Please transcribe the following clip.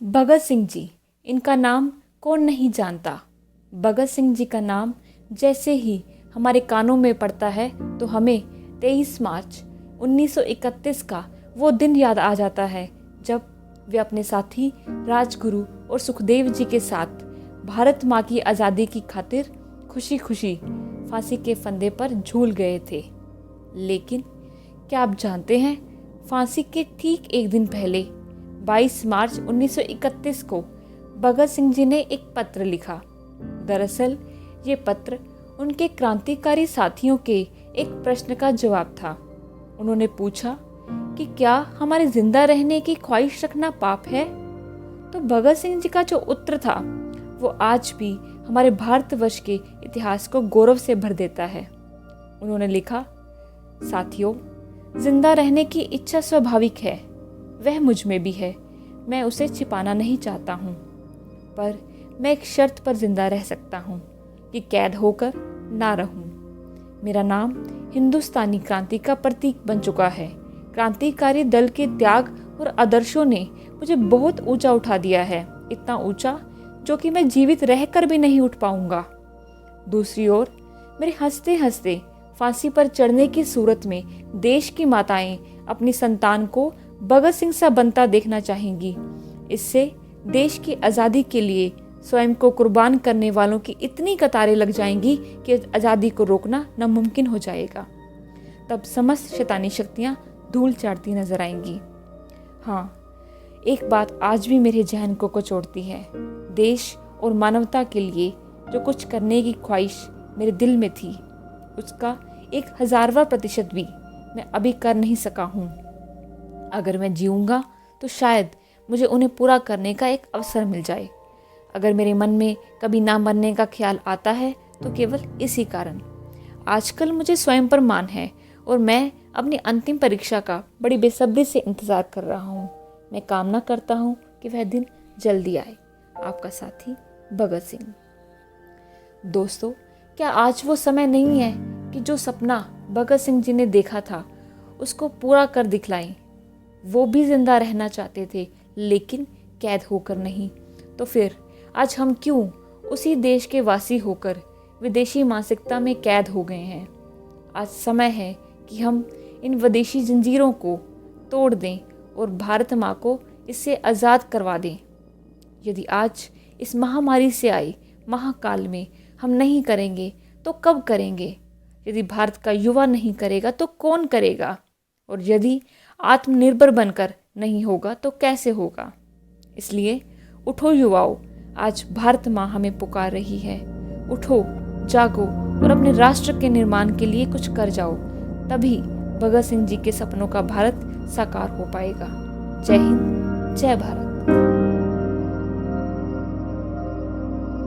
भगत सिंह जी, इनका नाम कौन नहीं जानता। भगत सिंह जी का नाम जैसे ही हमारे कानों में पड़ता है तो हमें 23 मार्च 1931 का वो दिन याद आ जाता है जब वे अपने साथी राजगुरु और सुखदेव जी के साथ भारत माँ की आज़ादी की खातिर खुशी खुशी फांसी के फंदे पर झूल गए थे। लेकिन क्या आप जानते हैं, फांसी के ठीक एक दिन पहले 22 मार्च 1931 को भगत सिंह जी ने एक पत्र लिखा। दरअसल ये पत्र उनके क्रांतिकारी साथियों के एक प्रश्न का जवाब था। उन्होंने पूछा कि क्या हमारे जिंदा रहने की ख्वाहिश रखना पाप है। तो भगत सिंह जी का जो उत्तर था वो आज भी हमारे भारतवर्ष के इतिहास को गौरव से भर देता है। उन्होंने लिखा, साथियों, जिंदा रहने की इच्छा स्वाभाविक है, वह मुझ में भी है, मैं उसे छिपाना नहीं चाहता हूँ, पर मैं एक शर्त पर जिंदा रह सकता हूँ कि कैद होकर ना रहूँ। मेरा नाम हिंदुस्तानी क्रांति का प्रतीक बन चुका है। क्रांतिकारी दल के त्याग और आदर्शों ने मुझे बहुत ऊंचा उठा दिया है, इतना ऊंचा जो कि मैं जीवित रहकर भी नहीं उठ पाऊंगा। दूसरी ओर मेरे हंसते हंसते फांसी पर चढ़ने की सूरत में देश की माताएं अपनी संतान को भगत सिंह सा बनता देखना चाहेंगी। इससे देश की आज़ादी के लिए स्वयं को कुर्बान करने वालों की इतनी कतारें लग जाएंगी कि आज़ादी को रोकना नामुमकिन हो जाएगा। तब समस्त शैतानी शक्तियाँ धूल चाटती नजर आएंगी। हाँ, एक बात आज भी मेरे जहन को कचोटती है। देश और मानवता के लिए जो कुछ करने की ख्वाहिश मेरे दिल में थी, उसका 1000वां% भी मैं अभी कर नहीं सका हूँ। अगर मैं जीऊँगा तो शायद मुझे उन्हें पूरा करने का एक अवसर मिल जाए। अगर मेरे मन में कभी ना मरने का ख्याल आता है तो केवल इसी कारण। आजकल मुझे स्वयं पर मान है और मैं अपनी अंतिम परीक्षा का बड़ी बेसब्री से इंतज़ार कर रहा हूँ। मैं कामना करता हूँ कि वह दिन जल्दी आए। आपका साथी भगत सिंह। दोस्तों, क्या आज वो समय नहीं है कि जो सपना भगत सिंह जी ने देखा था उसको पूरा कर दिखलाएं। वो भी जिंदा रहना चाहते थे लेकिन कैद होकर नहीं। तो फिर आज हम क्यों उसी देश के वासी होकर विदेशी मानसिकता में कैद हो गए हैं। आज समय है कि हम इन विदेशी जंजीरों को तोड़ दें और भारत माँ को इससे आज़ाद करवा दें। यदि आज इस महामारी से आई महाकाल में हम नहीं करेंगे तो कब करेंगे। यदि भारत का युवा नहीं करेगा तो कौन करेगा। और यदि आत्मनिर्भर बनकर नहीं होगा तो कैसे होगा। इसलिए उठो युवाओं, आज भारत माँ हमें पुकार रही है। उठो, जागो और अपने राष्ट्र के निर्माण के लिए कुछ कर जाओ। तभी भगत सिंह जी के सपनों का भारत साकार हो पाएगा। जय हिंद, जय भारत।